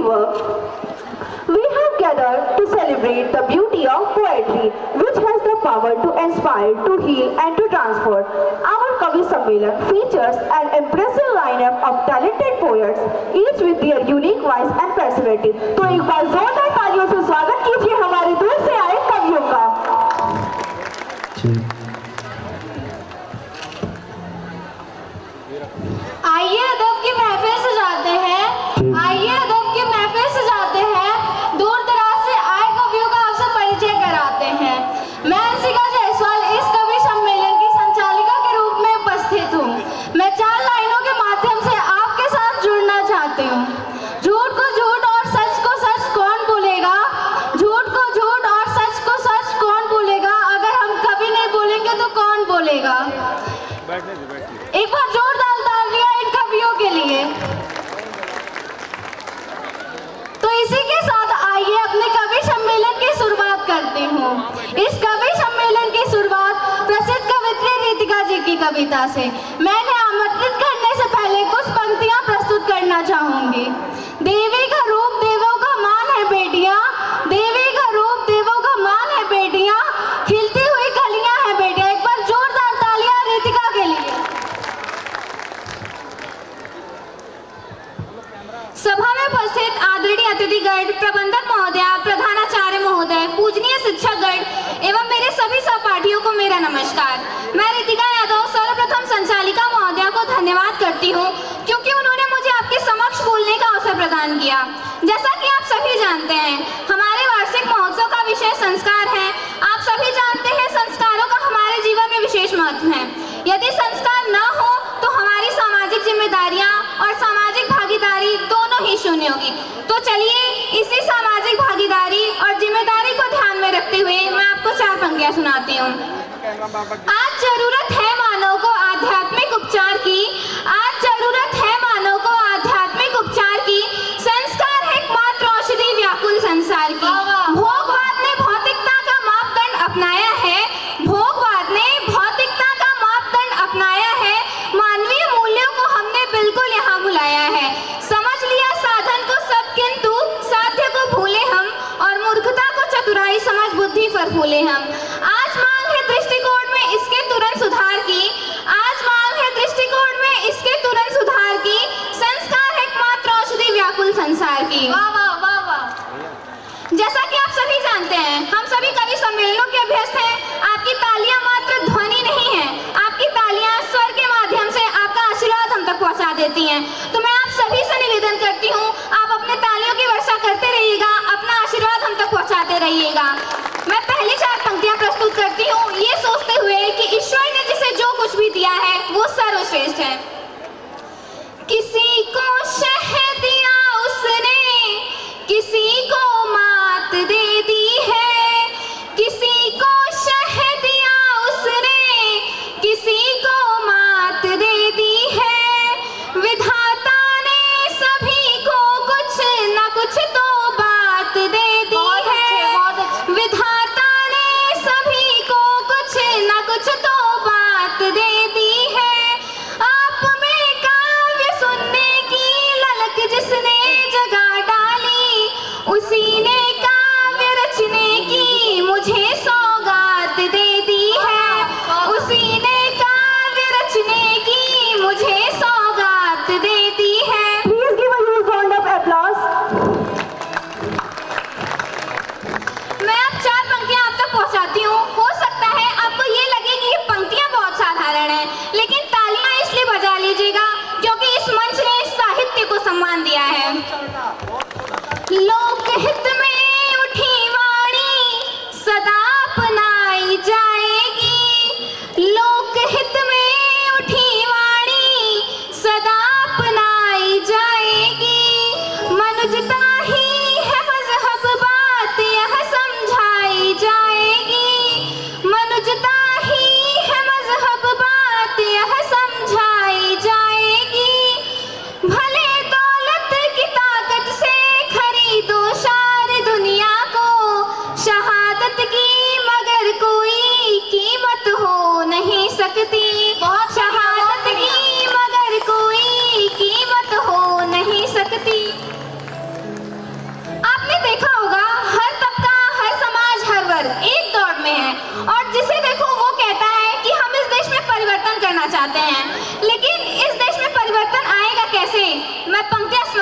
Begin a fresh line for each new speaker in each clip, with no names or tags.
work. We have gathered to celebrate the beauty of poetry, which has the power to inspire, to heal and to transform. Our Kavi Sammelan features an impressive lineup of talented poets, each with their unique voice and personality. तो एक बार जोरदार तालियों से स्वागत कीजिए हमारे दूर से आए कवियों का।
आइए अदब की महफिल सजाते हैं, आइए अदब की महफिल सजाते हैं, दूर दराज से आए कवियों का आपसे परिचय कराते हैं। मैं अंशिका जायसवाल इस कवि सम्मेलन की संचालिका के रूप में उपस्थित हूँ। मैं 4 लाइनों के माध्यम से आपके साथ जुड़ना चाहती हूँ। झूठ को झूठ और सच को सच कौन बोलेगा, झूठ को झूठ और सच को सच कौन बोलेगा, अगर हम कभी नहीं बोलेंगे तो कौन बोलेगा। एक बार जोरदार तालियां इन कवियों के लिए। तो इसी के साथ आइए अपने कवि सम्मेलन की शुरुआत करती हूँ। इस कवि सम्मेलन की शुरुआत प्रसिद्ध कवित्री रितिका जी की कविता से। मैंने आमंत्रित करने से पहले कुछ पंक्तियां प्रस्तुत करना चाहूंगी। देवी का रूप देवों का मान है बेटियां, देवी का रूप देवों का मान है बेटियां, खिलती हुई कलियां है बेटियां। एक बार जोरदार तालियां रितिका के लिए। सभा में उपस्थित आदरणीय अतिथिगण, प्रबंधक महोदय, प्रधानाचार्य महोदय, पूजनीय शिक्षकगण एवं मेरे सभी सहपाठियों को मेरा नमस्कार। मैं रितिका यादव सर्वप्रथम संचालिका महोदया को धन्यवाद करती हूँ क्योंकि उन्होंने मुझे आपके समक्ष बोलने का अवसर प्रदान किया। जैसा कि आप सभी जानते हैं, हमारे वार्षिक महोत्सव का विषय संस्कार है। आप सभी जानते हैं संस्कारों का हमारे जीवन में विशेष महत्व है। यदि संस्कार न हो तो हमारी सामाजिक जिम्मेदारियां और सामाजिक भागीदारी दोनों ही शून्य होगी। तो चलिए इसी सामाजिक भागीदारी और जिम्मेदारी को ध्यान में रखते हुए मैं आपको 4 पंक्तियां सुनाती हूँ। आज जरूरत है मानव को आध्यात्मिक उपचार की, आज जरूरत है मानव को आध्यात्मिक उपचार की, संस्कार है एकमात्र औषधि व्याकुल संसार की। भोगवाद ने भौतिकता का मापदंड अपनाया है, भोगवाद ने भौतिकता का मापदंड अपनाया है, मानवीय मूल्यों को हमने बिल्कुल यहाँ भुलाया है। समझ लिया साधन को सब किंतु साध्य को भूले हम, और मूर्खता को चतुराई समझ बुद्धि पर फूले हम। आज मांग है दृष्टिकोण में इसके तुरंत सुधार की, आज मांग है दृष्टिकोण में इसके तुरंत सुधार की, संस्कार है एकमात्र औषधि व्याकुल संसार की। वाह वाह वाह वाह। जैसा कि आप सभी जानते हैं, हम सभी कवि सम्मेलनों के अभ्यस्त हैं। आपकी तालियां मात्र ध्वनि नहीं है, आपकी तालियां स्वर के माध्यम से आपका आशीर्वाद हम तक पहुंचा देती हैं। तो मैं आप सभी से निवेदन करती हूं, आप अपने तालियों की वर्षा करते रहिएगा, अपना आशीर्वाद हम तक पहुंचाते रहिएगा। मैं पहली 4 पंक्तियां प्रस्तुत करती हूँ, ये सोचते हुए कि ईश्वर ने जिसे जो कुछ भी दिया है वो सर्वश्रेष्ठ है। किसी को शह दिया उसने, किसी को मात दे दी है, किसी को शह दिया उसने, किसी को मात दे दी है। विधाता ने सभी को कुछ न कुछ तो बात दे दी है, विधाता ने सभी को कुछ न कुछ तो बात दे दी है। आप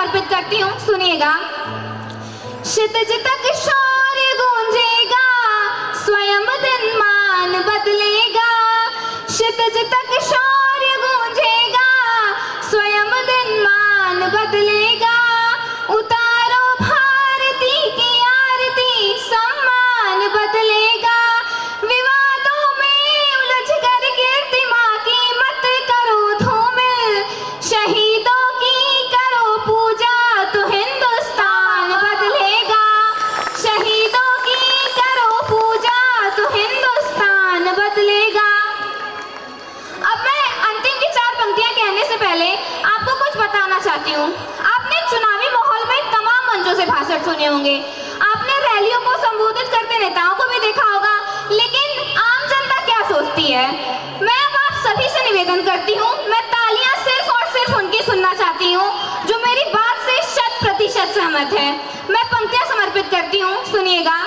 समर्पित करती हूँ, सुनिएगा। क्षितिज तक शौर्य गूंजेगा, स्वयं दिन मान बदलेगा। क्षितिज तक शौर्य गूंजेगा, स्वयं दिन मान बदलेगा। उतारो भारती की आरती, सम्मान बदलेगा। विवादों में उलझ कर कीर्ति मां की मत करो धूमिल। शहीदों की करो पूजा तो हिंदुस्तान बदलेगा। शहीदों की करो पूजा तो हिंदुस्तान बदलेगा। अब मैं अंतिम की 4 पंक्तियां कहने से पहले आपको कुछ बताना चाहती हूँ। आपने चुनावी माहौल में तमाम मंचों से भाषण सुने होंगे, आपने रैलियों को संबोधित करते नेताओं को भी देखा होगा, लेकिन आम जनता क्या सोचती है? मैं अब आप सभी से निवेदन करती हूँ, मैं तालियां सिर्फ और सिर्फ उनकी सुनना चाहती हूँ जो मेरी बात से 100% सहमत है। मैं पंक्तियां समर्पित करती हूँ, सुनिएगा।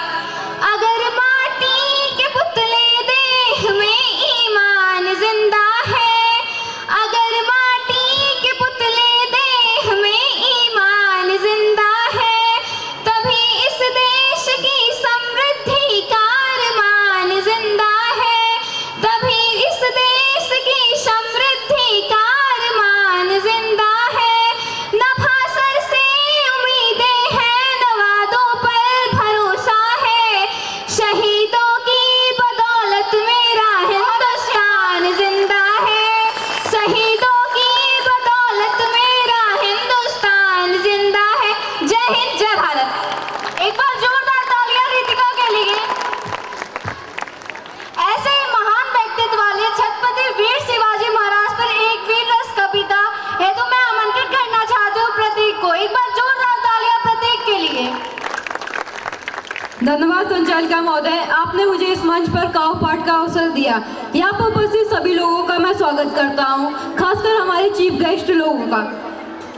अगर माटी के पुतले देह में ईमान जिंदा है, अगर माटी के पुतले देह में ईमान जिंदा है, तभी इस देश की समृद्धि का अरमान जिंदा है। तभी इस देश की समृद्धि का अरमान जिंदा है। न भाषण से उम्मीदें हैं, न वादों पर भरोसा है। शहीदों की बदौलत मेरा हिंदुस्तान जिंदा है। शहीदों की बदौलत मेरा हिंदुस्तान जिंदा है। जय हिंद, जय भारत। एक बार जोरदार तालियां रितिका के लिए। ऐसे ही महान व्यक्तित्व वाले छत्रपति वीर शिवाजी महाराज पर एक वीर रस कविता है तो मैं आमंत्रित करना चाहती हूँ प्रतीक को। एक बार जोरदार तालियां प्रतीक के लिए।
धन्यवाद संचालिका महोदय, आपने मुझे इस मंच पर काव्य पाठ का अवसर दिया। यहाँ पर उपस्थित सभी लोगों का मैं स्वागत करता हूँ, खासकर हमारे चीफ गेस्ट लोगों का।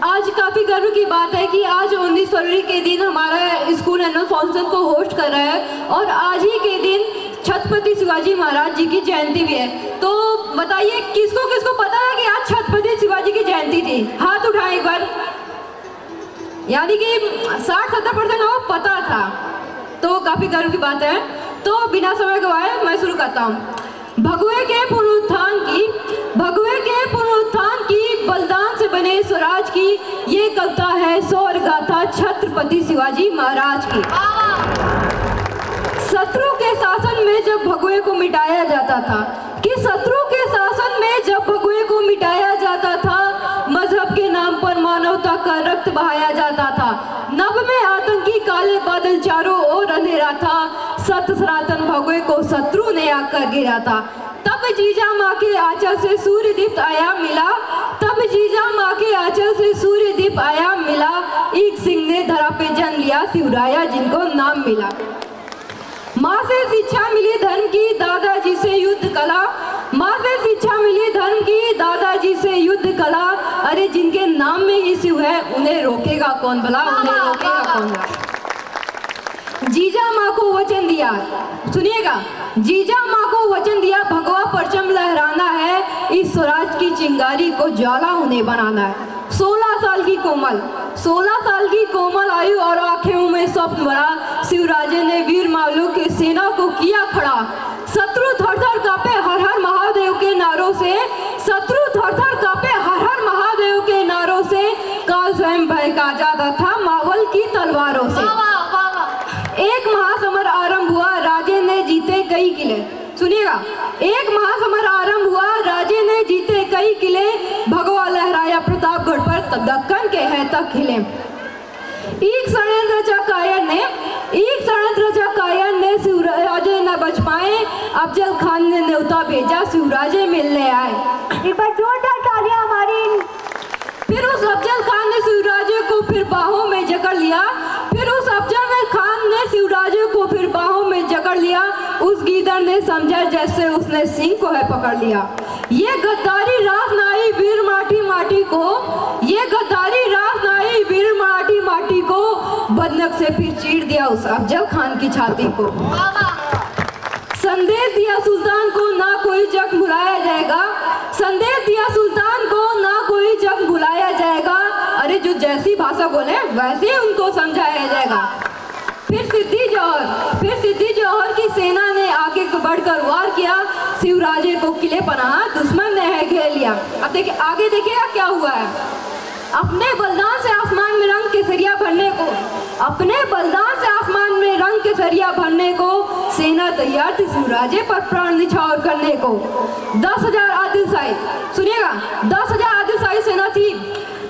आज काफ़ी गर्व की बात है कि आज 19 फरवरी के दिन हमारा स्कूल एनुअल फंक्शन को होस्ट कर रहा है और आज ही के दिन छत्रपति शिवाजी महाराज जी की जयंती भी है। तो बताइए किसको किसको पता है कि आज छत्रपति शिवाजी की जयंती थी? हाथ उठाएं एक बार। यानी कि 60-70% लोगों को पता था, तो काफी गर्व की बात है। तो बिना समय गवाए मैं शुरू करता हूँ। भगवे के पुनरुत्थान की बलिदान से बने स्वराज की ये कविता है सौर गाथा छत्रपति शिवाजी महाराज की। शत्रु के शासन में जब भगवे को मिटाया जाता था, कि शत्रु के शासन में जब भगवे को मिटाया जाता था, मजहब के नाम पर मानवता का रक्त बहाया जाता था। नभ में आतंकी काले बादल चारों ओर अंधेरा था, सत सनातन भगवे को शत्रु ने आकर गिरा था। तब जीजा माँ के आंचल से सूर्य दीप आया मिला, तब जीजा माँ के आंचल से सूर्य दीप आया मिला। एक सिंह ने धरा पे जन्म लिया, शिवराया जिनको नाम मिला। माँ से शिक्षा मिली धर्म की, दादाजी से युद्ध कला। माँ से शिक्षा मिली धर्म की, दादाजी से युद्ध कला। अरे जिनके नाम में ही शिव है उन्हें रोकेगा कौन भला, उन्हें रोकेगा कौन भला। जीजा माँ को वचन दिया, सुनिएगा, जीजा माँ को वचन दिया, भगवा परचम लहराना है, इस स्वराज की चिंगारी को ज्वाला उन्हें बनाना है। 16 साल की कोमल आयु और आंखों में स्वप्न भरा, शिवराजे ने वीर मालू की सेना को किया खड़ा। शत्रु थर-थर कांपे हर हर महादेव के नारों से, शत्रु थर-थर कांपे हर हर महादेव के नारों से। काल स्वयं भय का जाता था मावल की तलवारों से। एक महासमर आरंभ हुआ, राजे ने जीते कई किले। सुनिएगा, एक महासमर आरंभ हुआ, राजे ने जीते कई किले। भगवा लहराया प्रतापगढ़ पर, तब दक्कन के है तक खिले। एक षड्यंत्र रचा कायर ने शिवराजे न बच पाए, अफजल खान ने न्योता भेजा, शिवराजे मिलने आए।
एक बार जोरदार तालियां हमारी।
फिर उस अफजल खान ने शिवराजे को फिर बाहों में जकड़ लिया, फिर उस अफजल खान ने शिवराजे को फिर बाहों में जकड़ लिया। उस गीदड़ ने समझा जैसे उसने सिंह को है पकड़ लिया। ये गद्दारी रास नाई वीर माटी माटी को, ये गद्दारी रास नाई वीर माटी माटी को, बदनक से फिर चीर दिया उस अफजल खान की छाती को। संदेश दिया सुल्तान को ना कोई जग भुलाया जाएगा, संदेश दिया सुल्तान को ना कोई जग भुलाया जाएगा। अरे जो जैसी भाषा बोले वैसे उनको समझाया जाएगा। फिर सिद्धि जौहर की सेना ने आगे बढ़कर वार किया, शिवराजे को किले पनाह दुश्मन ने है घेर लिया। अब देखिए आगे देखिएगा क्या हुआ है। अपने बलिदान से आसमान में रंग केसरिया भरने को सेना तैयार थी शिवराजे पर प्राण निछावर करने को। 10,000 आदिलशाही, सुनिएगा, 10,000 आदिलशाही सेना थी।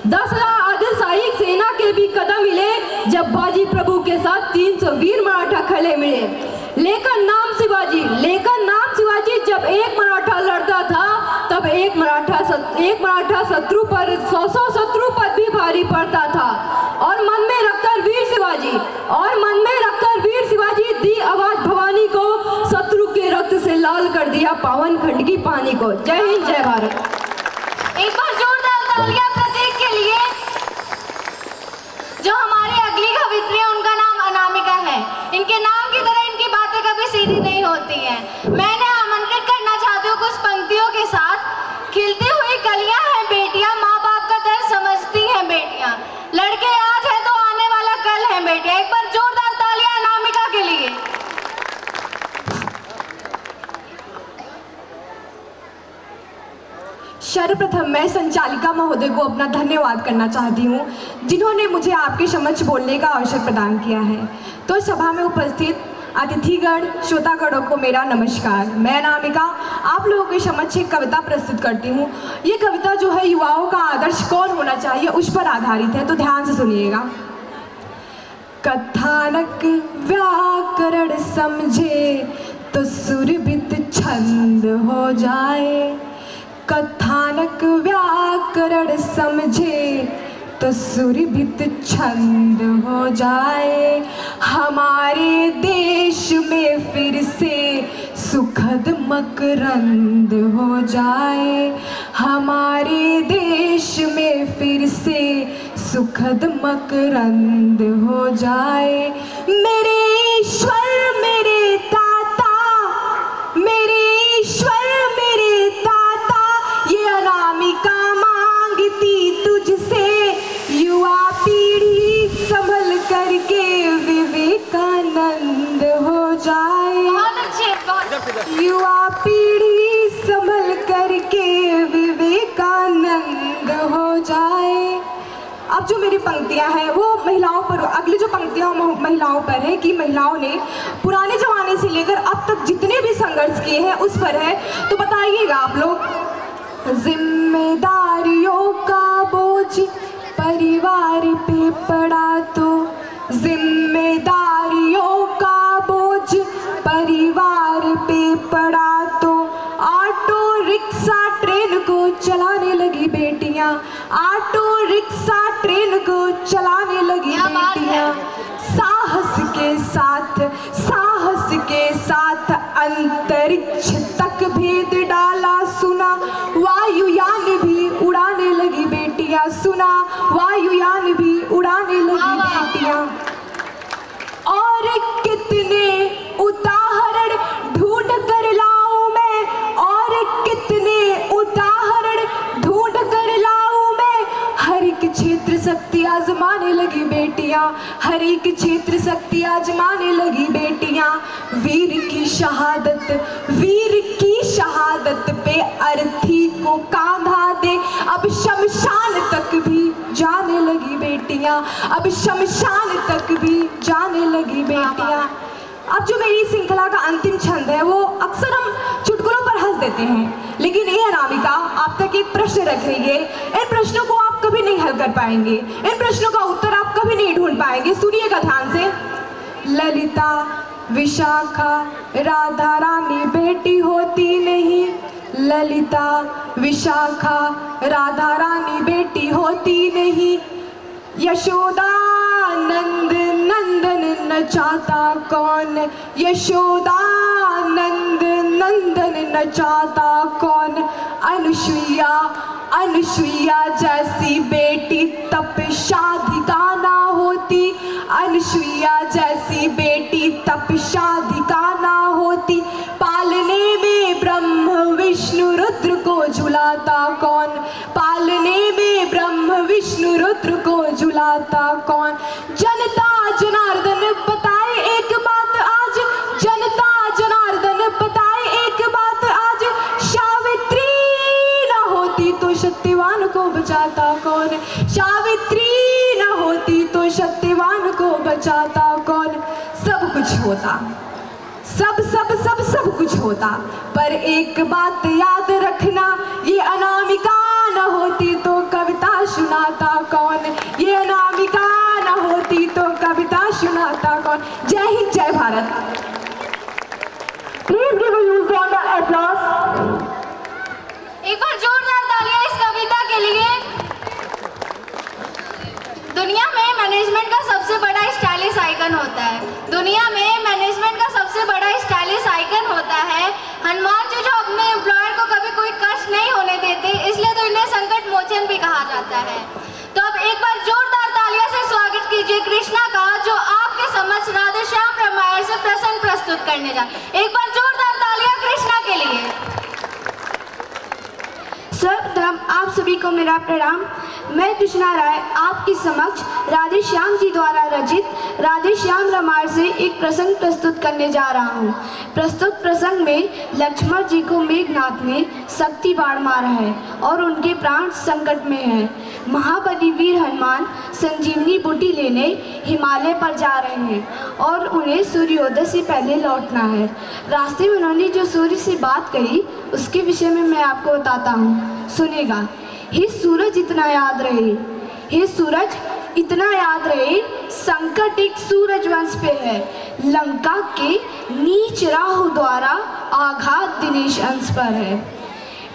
10,000 आदिलशाही सेना के भी कदम मिले जब बाजी प्रभु के साथ 300 वीर मराठा खड़े मिले। लेकर नाम शिवाजी जब एक मराठा लड़ता था तब एक मराठा शत्रु पर 100 शत्रु पर भी भारी पड़ता था। और मन में रखकर वीर शिवाजी दी आवाज भवानी को, शत्रु के रक्त से लाल कर दिया पावन खंड की पानी को। जय हिंद, जय भारत।
एक बार जोरदार तालियां प्रतीक के लिए। जो हमारी अगली कवित्री है उनका नाम अनामिका है। इनके नाम की तरह इनकी बातें कभी सीधी नहीं होती हैं। मैंने आमंत्रित करना चाहती हूँ कुछ पंक्तियों के साथ। खिलती हुई कलियां हैं बेटियां, माँ बाप का दर्द समझती हैं बेटियां। लड़के आज है तो आने वाला कल है बेटियां। एक बार जोरदार तालियां अनामिका के लिए।
सर्वप्रथम मैं संचालिका महोदय को अपना धन्यवाद करना चाहती हूँ जिन्होंने मुझे आपके समक्ष बोलने का अवसर प्रदान किया है। तो सभा में उपस्थित अतिथिगण, श्रोतागणों को मेरा नमस्कार। मैं अनामिका आप लोगों के समक्ष एक कविता प्रस्तुत करती हूँ। ये कविता जो है युवाओं का आदर्श कौन होना चाहिए उस पर आधारित है, तो ध्यान से सुनिएगा। कथानक व्याकरण समझे तो सुरभित छंद हो जाए। कथानक व्याकरण समझे तो सुरभित छंद हो जाए। हमारे देश में फिर से सुखद मकरंद हो जाए। हमारे देश में फिर से सुखद मकरंद हो जाए। मेरे ईश्वर मेरे दाता, मेरे ईश्वर मेरे दाता, ये अनामिका मांगती तुझसे युवा पीढ़ी संभल करके विवेकानंद हो जाए। युवा पीढ़ी संभल करके विवेकानंद हो जाए। अब जो मेरी पंक्तियां हैं वो महिलाओं पर, अगली जो पंक्तियां महिलाओं पर है कि महिलाओं ने पुराने जमाने से लेकर अब तक जितने भी संघर्ष किए हैं उस पर है। तो बताइएगा आप लोग। जिम्मेदारियों का बोझ परिवार पे पड़ा तो, जिम्मेदारियों का बोझ परिवार पे पड़ा तो, ऑटो रिक्शा ट्रेन को चलाने लगी बेटियां। ऑटो रिक्शा ट्रेन को चलाने लगी बेटियां। साहस के साथ अंतरिक्ष तक भेद डाला सुना, वायुयान भी उड़ाने लगी बेटियां। सुना वायुयान भी उड़ाने लगी बेटियां। और कितने उदाहरण ढूंढ कर लाऊं मैं, और कितने उदाहरण ढूंढ कर लाऊं मैं। हर एक क्षेत्र शक्ति आजमाने लगी बेटियां। हर एक क्षेत्र शक्ति आजमाने लगी बेटियां। वीर की शहादत पे अर्थी को कांधा दे। अब शमशान तक भी जाने लगी बेटियां। अब शमशान तक भी जाने लगी बेटियां। अब जो मेरी श्रृंखला का अंतिम छंद है वो अक्सर हम चुटकुलों पर हंस देते हैं, लेकिन ये अनामिका आप तक एक प्रश्न रख रही है। इन प्रश्नों को आप कभी नहीं हल कर पाएंगे, इन प्रश्नों का उत्तर आप कभी नहीं ढूंढ पाएंगे। सुनिएगा ध्यान से। ललिता विशाखा राधा रानी बेटी होती नहीं। ललिता विशाखा राधा रानी बेटी होती नहीं। यशोदा नंदन नचाता कौन। यशोदा नंदन नचाता कौन। अनुसुईया जैसी बेटी तप शाधिका ना होती। अनुसुईया जैसी बेटी तप शाधिका ना होती। पालने में ब्रह्म विष्णु रुद्र को झुलाता कौन। पालने में ब्रह्म विष्णु रुद्र को
बचाता कौन। जनता जनार्दन बताए एक बात आज, जनता जनार्दन बताए एक बात आज, सावित्री न होती तो सत्यवान को बचाता कौन, सावित्री न होती तो सत्यवान को बचाता कौन। सब कुछ होता, सब कुछ होता, पर एक बात याद रखना, ये अनामिका न होती तो कविता सुनाता कौन, ये अनामिका न होती तो कविता सुनाता कौन। जय हिंद, जय Bharat.
Please give a huge round of applause.
एक बार जोरदार तालियां इस कविता के लिए। दुनिया में मैनेजमेंट का सबसे बड़ा स्टाइलिश आइकन होता है, दुनिया में मैनेजमेंट का सबसे बड़ा स्टाइलिश आइकन होता है हनुमान जी, जो अपने एम्प्लॉयर को कभी कोई कष्ट नहीं होने देते, इसलिए तो इन्हें संकट मोचन भी कहा जाता है। तो अब एक बार जोरदार तालियां से स्वागत कीजिए कृष्णा का, जो आपके समक्ष राधे श्याम रामायण से प्रसंग प्रस्तुत करने जा। एक बार जोरदार तालियां कृष्णा के लिए।
सर्वप्रथम आप सभी को मेरा प्रणाम। मैं कृष्णा राय आपके समक्ष राधे श्याम जी द्वारा रचित राधे श्याम रामायण से एक प्रसंग प्रस्तुत करने जा रहा हूँ। प्रस्तुत प्रसंग में लक्ष्मण जी को मेघनाथ ने शक्ति बाण मारा है और उनके प्राण संकट में है। महाबली वीर हनुमान संजीवनी बूटी लेने हिमालय पर जा रहे हैं और उन्हें सूर्योदय से पहले लौटना है। रास्ते में उन्होंने जो सूर्य से बात कही उसके विषय में मैं आपको बताता हूँ, सुनेगा। हे सूरज इतना याद रहे, हे सूरज इतना याद रहे, संकट एक सूरज वंश पे है, लंका के नीच राहु द्वारा आघात दिनेश अंश पर है।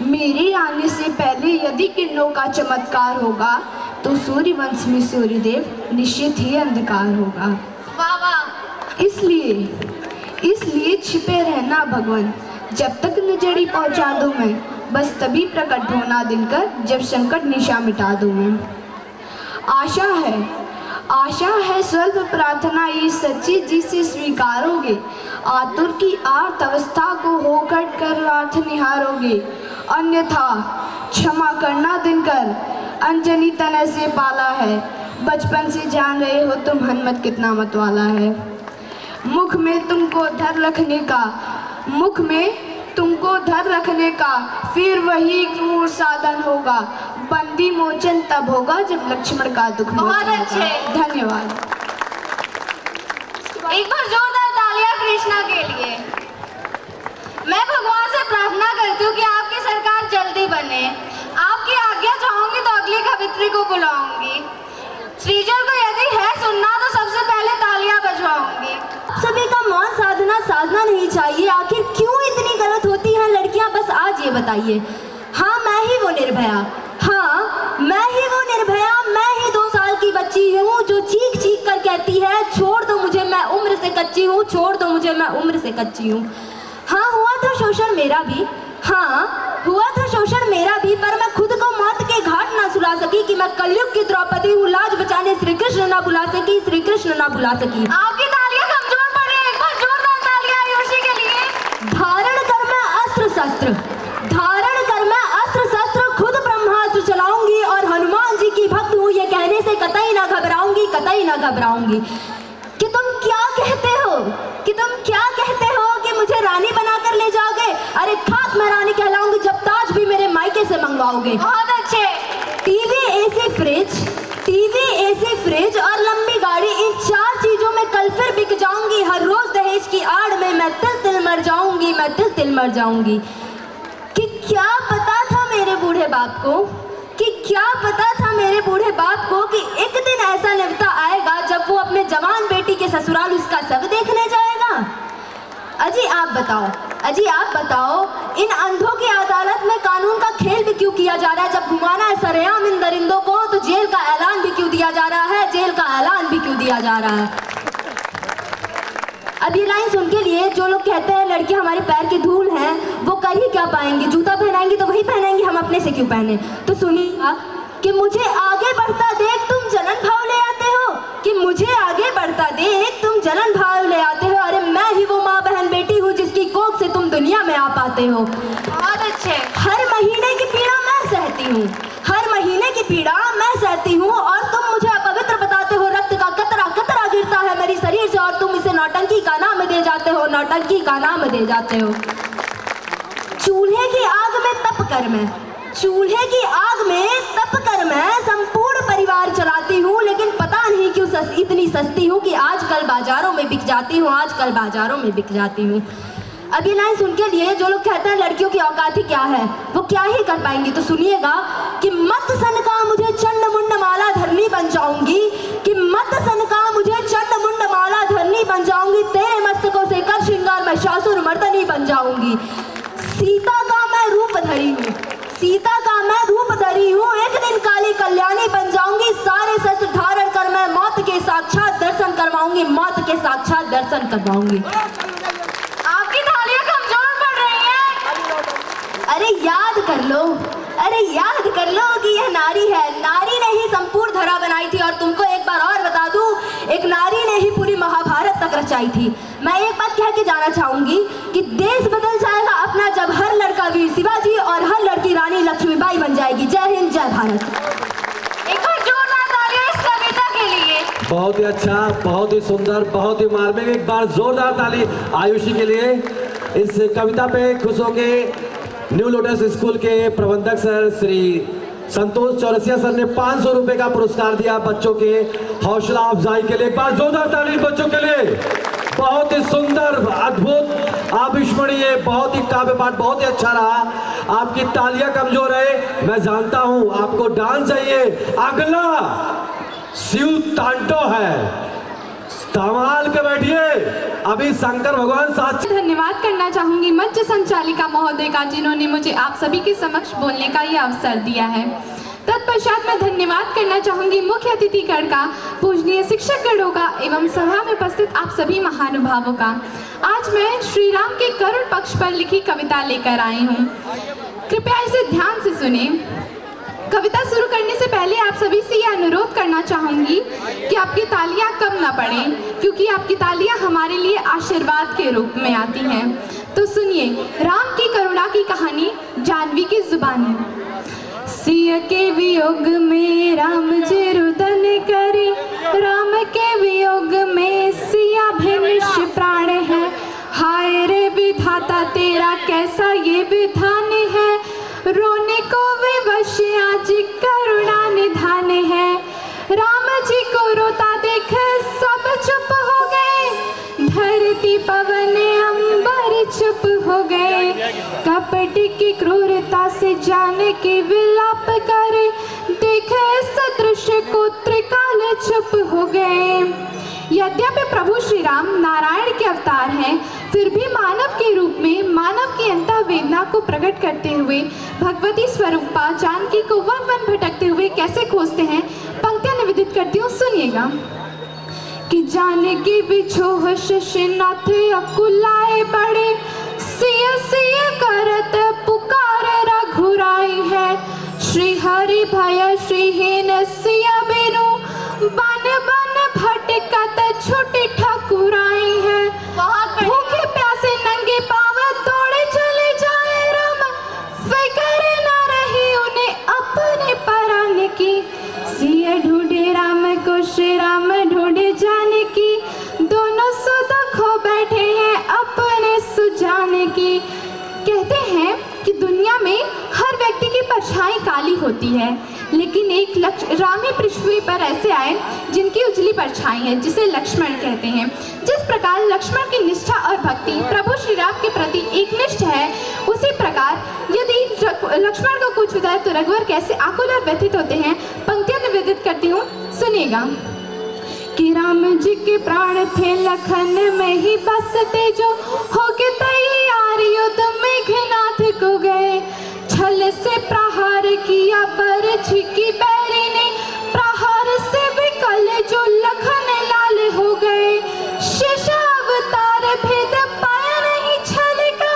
मेरे आने से पहले यदि किरणों का चमत्कार होगा तो सूर्य वंश में सूर्यदेव निश्चित ही अंधकार होगा।
वाह वाह।
इसलिए छिपे रहना भगवान, जब तक नजरी पहुंचा दूं मैं, बस तभी प्रकट होना दिनकर, जब संकट निशा मिटा दूं मैं। आशा है स्वल्प प्रार्थना ये सच्ची जी से स्वीकारोगे, आतुर की आर्त अवस्था को होकर कर अर्थ निहारोगे, अन्यथा क्षमा करना दिनकर, अंजनी तने से पाला है, बचपन से जान रहे हो तुम हनुमत कितना मतवाला है। मुख में तुमको धर रखने का फिर वही क्रूर साधन होगा, बंदी मोचन तब होगा जब लक्ष्मण का दुख
बहुत अच्छे,
धन्यवाद।
एक बार जोरदार तालियां कृष्णा के लिए। मैं भगवान से प्रार्थना करती हूँ कि आपकी सरकार जल्दी बने। आपकी आज्ञा चाहूंगी तो अगली कवित्री को बुलाऊंगी। श्रीजल को यदि है सुनना तो सबसे पहले तालियां बजवाऊंगी।
सभी का मौन साधना नहीं चाहिए। आखिर क्यों इतनी गलत होती हैं लड़कियां, बस आज ये बताइए। हाँ, मैं ही वो निर्भया, मैं ही 2 साल की बच्ची हूँ जो चीख चीख कर कहती है छोड़ दो मुझे, मैं उम्र से कच्ची हूँ, छोड़ दो मुझे, मैं उम्र से कच्ची हूँ। हाँ, हुआ था शोषण मेरा भी, पर मैं खुद को मौत के घाट ना सुला सकी कि मैं कलयुग की द्रौपदी हूँ, लाज बचाने श्री कृष्ण ना बुला सकी।
आपकी तालियां कमजोर पड़ रही है, एक बार जोरदार तालियां आयुषी के लिए।
धारण कर मैं अस्त्र शस्त्र, खुद ब्रह्मास्त्र चलाऊंगी और हनुमान जी की भक्त हूँ, ये कहने से कतई ना घबराऊंगी। कि तुम क्या कहते हो कि मुझे रानी बनाकर ले जाओगे? अरे खाक मैं रानी कहलाऊंगी जब ताज भी मेरे मायके से मंगवाओगे।
बहुत अच्छे।
टीवी, एसी, फ्रिज और लंबी गाड़ी, इन 4 चीजों में कल फिर बिक जाऊंगी। हर रोज दहेज की आड़ में मैं तिल मर जाऊंगी। कि क्या पता था मेरे बूढ़े बाप को कि एक दिन ऐसा निवता आएगा जब वो अपने जवान बेटी के ससुराल उसका शव देखने जाएगा। अजी आप बताओ, इन अंधों की अदालत में कानून का खेल भी क्यों किया जा रहा है? जब घुमाना है सरेआम इन दरिंदों को तो जेल का ऐलान भी क्यों दिया जा रहा है? अब ये लाइन सुन के लिए जो लोग कहते हैं लड़कियां हमारे पैर की धूल हैं, वो कर ही क्या पाएंगी? जूता पहनाएंगी तो वही पहनेंगी, हम अपने से क्यों पहने? तो सुनिए कि मुझे आगे बढ़ता देख तुम जलन भाव ले आते हो। अरे मैं ही वो माँ बहन बेटी हूँ जिसकी कोख से तुम दुनिया में आ पाते हो।
बहुत अच्छे।
हर महीने की पीड़ा मैं सहती हूँ और तुम मुझे अपवित्र नौटंकी का नाम दे जाते हो। चूल्हे की आग में तप कर मैं, चूल्हे की आग में तप कर मैं संपूर्ण परिवार चलाती हूँ, लेकिन पता नहीं क्यों इतनी सस्ती हूँ कि आजकल बाजारों में बिक जाती हूँ, आजकल बाजारों में बिक जाती हूँ। अब ये लाइन सुन के लिए जो लोग कहते हैं लड़कियों की औकात ही क्या है, वो क्या ही कर पाएंगी, तो सुनिएगा कि मत सनका मुझे चंड मुंड माला धरनी बन जाऊंगी, कि मत सनका मुझे चंड मुंड माला धरनी बन जाऊंगी, तेरे मस्तकों से कर श्रृंगार मैं शासुर मर्दनी बन जाऊंगी। सीता का मैं रूप धरी हूँ, सीता का मैं रूप धरी हूँ, एक दिन काली कल्याणी बन जाऊंगी, सारे शस्त्र धारण कर मैं मौत के साक्षात दर्शन करवाऊंगी, मौत के साक्षात दर्शन करवाऊंगी।
आपकी थालियां कमजोर पड़ रही हैं।
अरे याद कर लो, अरे याद कर लो कि यह नारी है, नारी ने ही संपूर्ण धरा बनाई थी। और तुमको एक बार और बता दूं, एक नारी ने ही पूरी महाभारत तक रचाई थी। मैं एक बात कह के जाना चाहूंगी कि देश बदल जाएगा अपना जब हर लड़का वीर शिवाजी और हर लड़की रानी लक्ष्मीबाई बन जाएगी। जय हिंद, जय भारत।
एक और जोरदार तालियां इस कविता के लिए।
बहुत ही अच्छा, बहुत ही सुंदर, बहुत ही मार्मिक। एक बार जोरदार ताली आयुषी के लिए। इस कविता पे खुश होके न्यू लोटस स्कूल के प्रबंधक सर श्री संतोष चौरसिया सर ने 500 रुपए का पुरस्कार दिया बच्चों के हौसला अफजाई के लिए। एक बार जोरदार ताली बच्चों के लिए। बहुत ही सुंदर, अद्भुत, अविस्मरणीय, बहुत ही काव्य पाठ, बहुत ही अच्छा रहा। आपकी तालियां कमजोर है, मैं जानता हूं आपको डांस चाहिए। अगला शिव तांडव है, संभाल के बैठिए। अभी शंकर भगवान साथ।
धन्यवाद करना चाहूंगी मंच संचालिका महोदय का, जिन्होंने मुझे आप सभी के समक्ष बोलने का ये अवसर दिया है। तत्पश्चात मैं धन्यवाद करना चाहूंगी मुख्य अतिथिगण का, पूजनीय शिक्षकगणों का एवं सभा में उपस्थित आप सभी महानुभावों का। आज मैं श्री राम के करुण पक्ष पर लिखी कविता लेकर आई हूँ, कृपया इसे ध्यान से सुने। कविता शुरू करने से पहले आप सभी से यह अनुरोध करना चाहूंगी कि आपकी तालियां कम ना पड़ें, क्योंकि आपकी तालियां हमारे लिए आशीर्वाद के रूप में आती हैं। तो सुनिए राम की करुणा की कहानी जानवी की जुबानी। सिया के वियोग में राम जी रुदन करे, राम के वियोग में सिया भिन्न प्राण है। हाय रे विधाता तेरा कैसा ये विधान है, रोने को विवश आज करुणा निधान है। राम जी को रोता देख सब चुप हो गए, धरती पवन अंबर चुप हो गए। कपट की क्रूरता से जान के विलाप करे, देख सदृश को त्रिकाल चुप हो गए। यद्यपि प्रभु श्री राम नारायण के अवतार हैं, फिर भी मानव के रूप में मानव की अंतः वेदना को प्रकट करते हुए भगवती स्वरूपा जानकी को वन वन भटकते हुए कैसे खोजते हैं, पंक्तियां निवेदित करती हूँ, सुनिएगा। कि जानकी बिछोह शशनाथ अकुलाए बड़े, सिया सिया करत पुकार रघुराई है। श्री हरि भय श्रीहीन सिया बिनु, बन बन भटकत छुटी ठकुराई है। भूखे प्यासे नंगे पाव दौड़े चले जाए राम, फिक्र न रही उन्हें अपने परान की। सिया ढूंढे राम को श्री राम ढूंढे जानकी, दोनों सुध खो बैठे हैं अपने सुजाने की। कहते हैं कि दुनिया में हर व्यक्ति की परछाई काली होती है, लेकिन एक राम ही पृथ्वी पर ऐसे आए जिनकी उजली परछाई है, जिसे लक्ष्मण कहते हैं। जिस प्रकार लक्ष्मण की निष्ठा और भक्ति प्रभु श्री राम के प्रति एकनिष्ठ है, उसी प्रकार यदि लक्ष्मण को कुछ हो जाए तो रघुवर कैसे आकुल और व्यथित होते हैं, पंक्तियां निवेदित करती हूँ, सुनिएगा। कि राम जी के प्राण थे लखन में ही बसते, जो होके तैयार युद्ध मेघनाथ को गए। छल से प्रहार किया बरछी की बैरी ने, प्रहार से विकल जो लखन लाल हो गए। शेष अवतार भेद पाया नहीं छल का,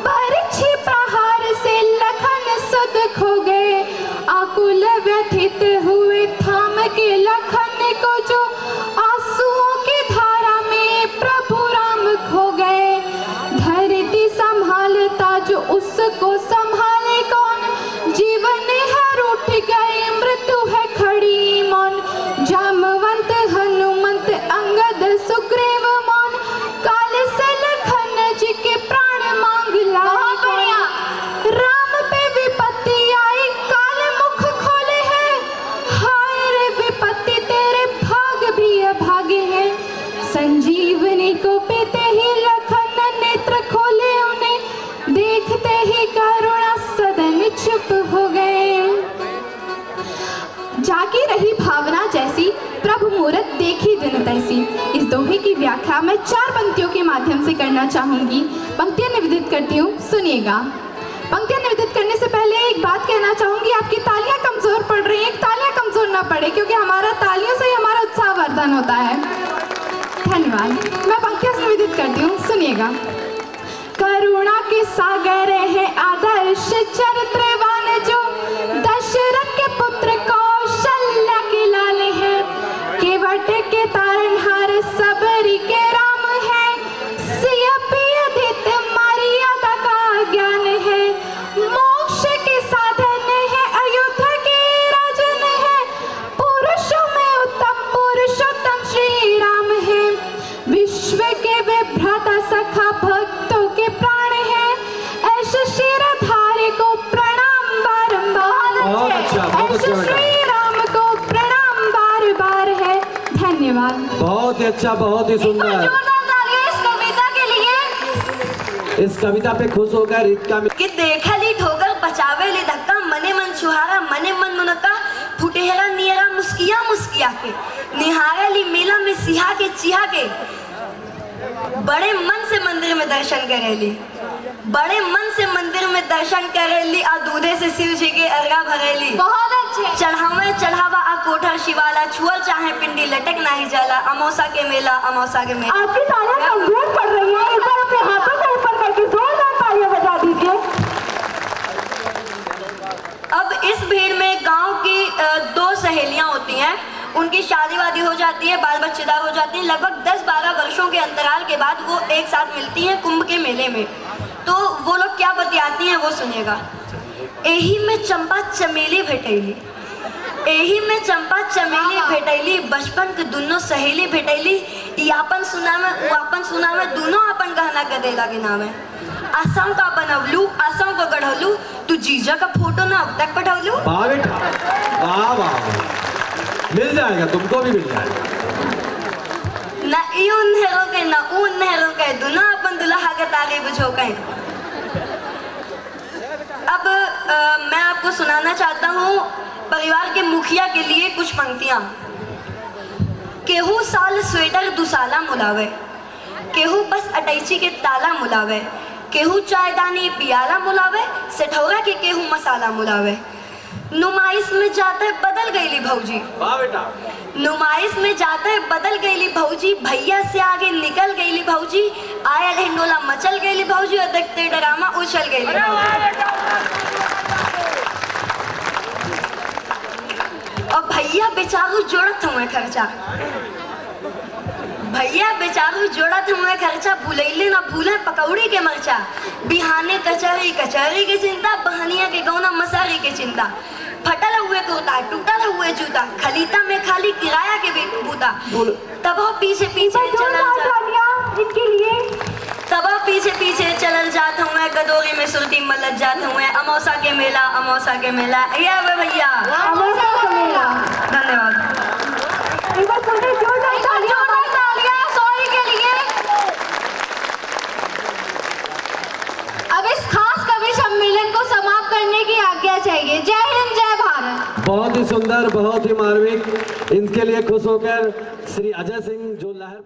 बरछी प्रहार से लखन सुध खो गए। आकुल व्यथित हुए थाम के लखन को, जो आंसुओं की धारा में प्रभु राम खो गए। धरती संभालता जो उसको संभाले कौन, जीवन है रूठ गए मृत्यु है भावना जैसी, प्रभु मूरत देखी दिन तैसी। इस दोहे की व्याख्या मैं 4 पंक्तियों के माध्यम से करना चाहूंगी। पंक्तियां निवेदित करती हूँ, सुनिएगा। पंक्तियां निवेदित करने से पहले एक बात कहना चाहूंगी, आपकी तालियां कमजोर पड़ रही हैं, तालियां कमजोर ना पड़े, क्योंकि हमारा तालियों से ही हमारा उत्साहवर्धन होता है। धन्यवाद। मैं पंक्तियां निवेदित करती हूँ, सुनिएगा। करुणा के सागर है आदर्श चरित्रवान जो, दशरथ के पुत्र कौशल्या के लाल है, केवट के तारनहार सबरी के राम है, सिया पिया धित मर्यादा का ज्ञान है, मोक्ष के साधन है अयोध्या के राजन है, पुरुषों में उत्तम पुरुषोत्तम श्री राम है, विश्व के विभ्राता सखा भक्तों के प्राण है, ऐसे शिरधारी को प्रणाम बारंबार है, ऐसे श्री राम को प्रणाम बार बार है। धन्यवाद।
बहुत ही अच्छा, बहुत ही सुंदर।
इस कविता के लिए।
इस कविता पे खुश होकर रीतिका
कि देखली ठोकर बचावे ले धक्का, मने मन छुहारा मने मन मुनका, फुटेहरा नियरा मुस्किया मुस्किया के, निहारा ली मेला में सिहा के चिहा के, बड़े मन से मंदिर में दर्शन करेली, बड़े मन से मंदिर में दर्शन करेली, आ दूधे से शिव जी के अर्घा भरेली।
बहुत अच्छे।
चढ़ावे चढ़ावा आ कोठर शिवाला, छुअल चाहे पिंडी लटक नहीं जाला, अमौसा के मेला अमौसा के मेला।
आपकी तालियां कमजोर पड़ रही हैं, एक बार अपने हाथों को ऊपर करके जोरदार तालियां बजा दीजिए।
अब इस भीड़ में गांव की 2 सहेलियां होती हैं, उनकी शादी वादी हो जाती है, बाल बच्चेदार हो जाती हैं। लगभग 10-12 वर्षों के अंतराल के बाद वो एक साथ मिलती हैं कुंभ के मेले में। तो वो लोग क्या बतियाती हैं वो सुनिएगा। एही में चंपा चमेली भेटैली, एही में चंपा चमेली भेटैली, बचपन के दोनों सहेली भेटैली, यापन सुना में वापन सुना में दोनों अपन गहना गदेला के नाम है। आसाम का बनवलू आसाम को गढ़लू, तू जीजा का फोटो ना अब तक पठौलू।
वाह बेटा, वाह वाह, मिल जाएगा, तुमको भी मिल जाएगा।
ना यूं नहरों के ना ऊन नहरों के, दोनों अपन दुल्हा के तारीफ बुझो के। अब मैं आपको सुनाना चाहता हूँ परिवार के मुखिया के लिए कुछ पंक्तियाँ। केहू साल स्वेटर दुसाला मुलावे, केहू बस अटैची के ताला मुलावे, केहू चायदानी पियाला मुलावे, सेठौरा के केहू मसाला मुलावे। नुमाइश में जाते बदल गईली भौजी,
वाह बेटा,
नुमाइश में जाते बदल गईली भौजी, भैया से आगे निकल गईली भौजी, आया हिंडोला मचल गईली भौजी, और देखते ड्रामा उछल गईली भौजी। और भैया बेचारू जोड़त हुए खर्चा, भैया बेचारू जोड़त हुए खर्चा, भूलैले ना भूले पकौड़ी के मरचा, बिहाने कचहरी कचहरी की चिंता, बहनिया के गौना मसारी की चिंता, फटल हुए कुर्ता टूटल हुए जूता, खलीता में खाली किराया के भी बूता, तब पीछे पीछे चलल
इनके लिए
तब पीछे पीछे चलल जात हुए, गदोरी में सुरती मलत जात हुए, अमौसा के मेला अमौसा के मेला। या वे भैया,
अमौसा का मेला।
धन्यवाद।
एक बार जोरदार
तालियां सॉरी के लिए। अब इस खास कवि सम्मेलन को समाप्त करने की आज्ञा चाहिए। जय हिंद, जय भारत।
बहुत ही सुंदर, बहुत ही मार्मिक। इनके लिए खुश होकर श्री अजय सिंह जो लहर